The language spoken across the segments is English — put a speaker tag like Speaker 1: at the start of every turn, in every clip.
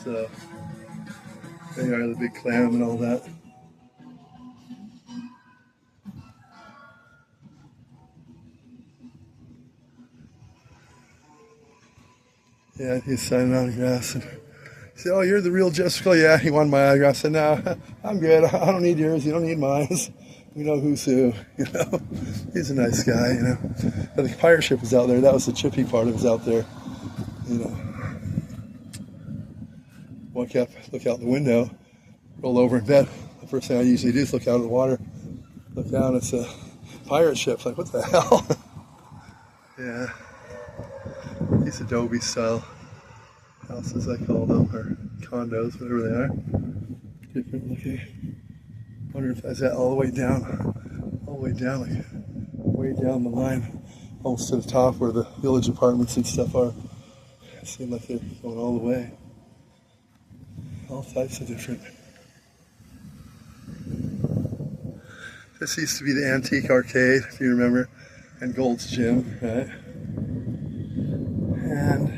Speaker 1: So they are the big clam and all that. Yeah, he's signing autographs. And he said, "Oh, you're the real Jessica." Yeah, he wanted my autograph. I said, "No, I'm good. I don't need yours. You don't need mine. We know who's who." You know, he's a nice guy. You know, but the pirate ship was out there. That was the trippy part. It was out there. You know, walk up, look out the window, roll over in bed. The first thing I usually do is look out at the water, look down. It's a pirate ship. Like, what the hell? Yeah, these adobe style houses, I call them, or condos, whatever they are. Different looking. Wonder if that's that all the way down, like way down the line, almost to the top where the village apartments and stuff are. It seems like they're going all the way. All types of different. This used to be the antique arcade, if you remember, and Gold's Gym, right? And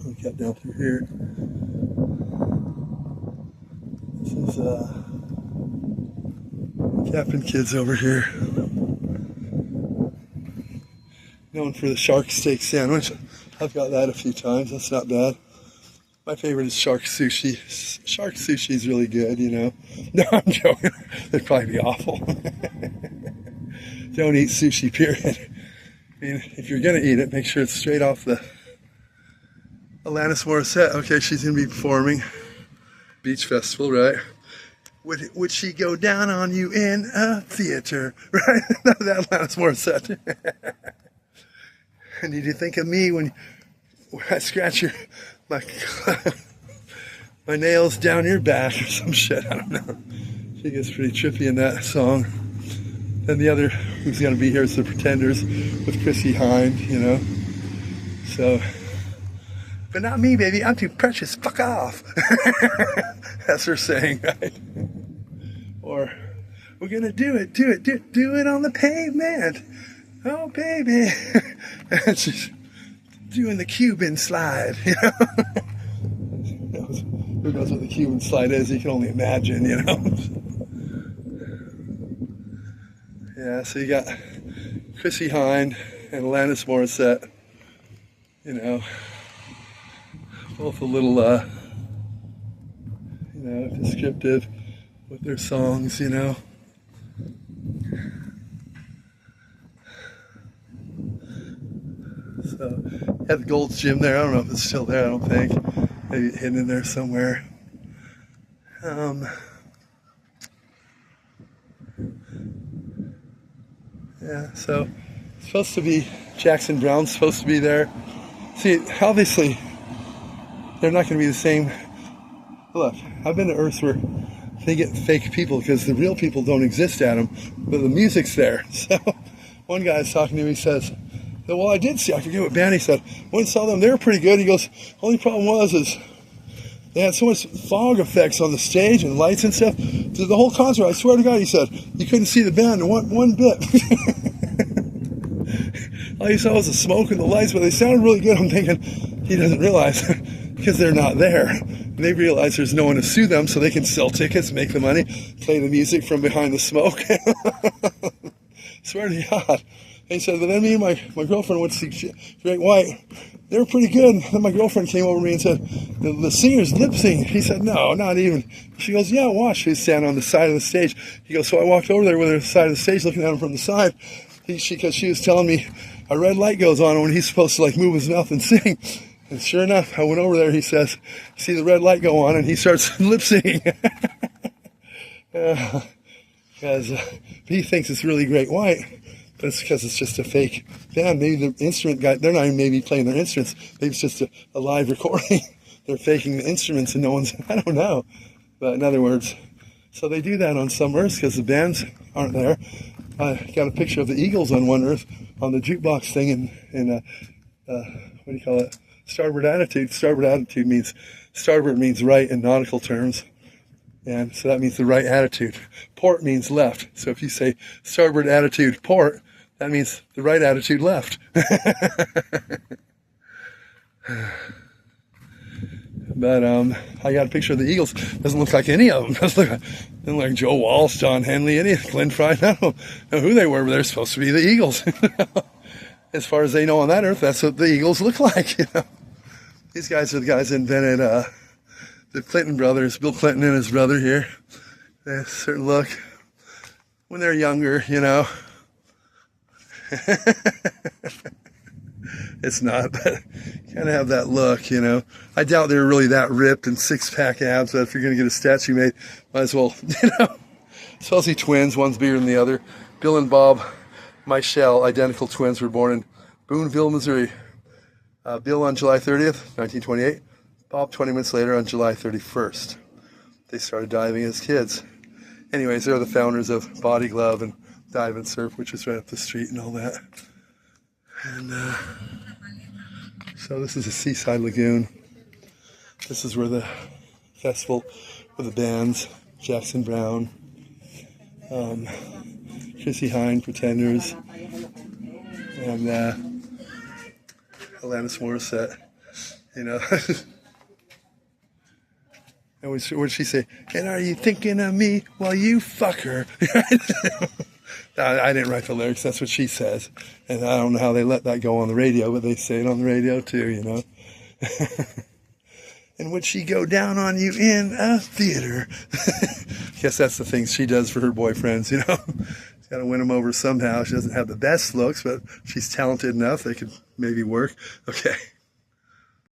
Speaker 1: we got down through here. This is Captain Kids over here. Known for the shark steak sandwich. I've got that a few times. That's not bad. My favorite is shark sushi. Shark sushi is really good, you know. No, I'm joking. They'd probably be awful. Don't eat sushi, period. I mean, if you're going to eat it, make sure it's straight off the Alanis Morissette. Okay, she's going to be performing. Beach Festival, right? Would she go down on you in a theater, right? That Alanis Morissette. And did you think of me when I scratch my nails down your back or some shit? I don't know. She gets pretty trippy in that song. Then the other who's going to be here is the Pretenders with Chrissie Hynde, you know. So, but not me, baby. I'm too precious. Fuck off. That's her saying, right? Or, we're going to do it on the pavement. Oh, baby. And she's doing the Cuban slide, you know. Who knows what the Cuban slide is? You can only imagine, you know. Yeah, so you got Chrissie Hynde and Alanis Morissette, you know, both a little, you know, descriptive with their songs, you know. So, yeah, the Gold's Gym there. I don't know if it's still there. I don't think. Maybe hidden in there somewhere. Yeah, so it's supposed to be Jackson Browne's supposed to be there. See, obviously, they're not going to be the same. Look, I've been to Earths where they get fake people because the real people don't exist at them, but the music's there. So one guy's talking to me, he says, "Well, I did see, I forget what band he said. When I saw them, they were pretty good." He goes, "Only problem is they had so much fog effects on the stage and lights and stuff. Through the whole concert, I swear to God," he said, "you couldn't see the band one bit." All you saw was the smoke and the lights, but they sounded really good. I'm thinking, he doesn't realize, because they're not there. And they realize there's no one to sue them, so they can sell tickets, make the money, play the music from behind the smoke. Swear to God. And he said, but then me and my girlfriend went to see Great White. They were pretty good. And then my girlfriend came over to me and said, the singer's lip sync. He said, no, not even. She goes, yeah, watch. She's standing on the side of the stage. He goes, so I walked over there with her on the side of the stage, looking at him from the side. Because she was telling me a red light goes on when he's supposed to like move his mouth and sing. And sure enough, I went over there. He says, see the red light go on, and he starts lip singing. Because he thinks it's really Great White. But it's because it's just a fake band. Maybe the instrument guy, they're not even maybe playing their instruments. Maybe it's just a live recording. They're faking the instruments and no one's, I don't know. But in other words, so they do that on some Earths because the bands aren't there. I got a picture of the Eagles on one Earth on the jukebox thing in what do you call it? Starboard attitude. Starboard attitude means, starboard means right in nautical terms. And so that means the right attitude. Port means left. So if you say starboard attitude port, that means the right attitude left. But I got a picture of the Eagles. Doesn't look like any of them. Doesn't look like Joe Walsh, John Henley, any Glenn Fry. I don't know who they were, but they're supposed to be the Eagles. As far as they know on that earth, that's what the Eagles look like. These guys are the guys that invented the Clinton brothers, Bill Clinton and his brother here. They have a certain look when they're younger, It's not, but kind of have that look, I doubt they're really that ripped and six-pack abs, but if you're going to get a statue made, might as well, Supposedly twins, one's bigger than the other. Bill and Bob Michel, identical twins, were born in Boonville, Missouri. Bill on July 30th, 1928. Bob 20 minutes later on July 31st. They started diving as kids. Anyways, they're the founders of Body Glove and Dive and Surf, which is right up the street and all that. And so this is a seaside lagoon. This is where the festival for the bands, Jackson Browne, Chrissie Hynde, Pretenders, and Alanis Morissette, And what did she say? And are you thinking of me while you fuck her? I didn't write the lyrics. That's what she says. And I don't know how they let that go on the radio, but they say it on the radio too, And would she go down on you in a theater? Guess that's the things she does for her boyfriends, She's got to win them over somehow. She doesn't have the best looks, but she's talented enough. They could maybe work. Okay.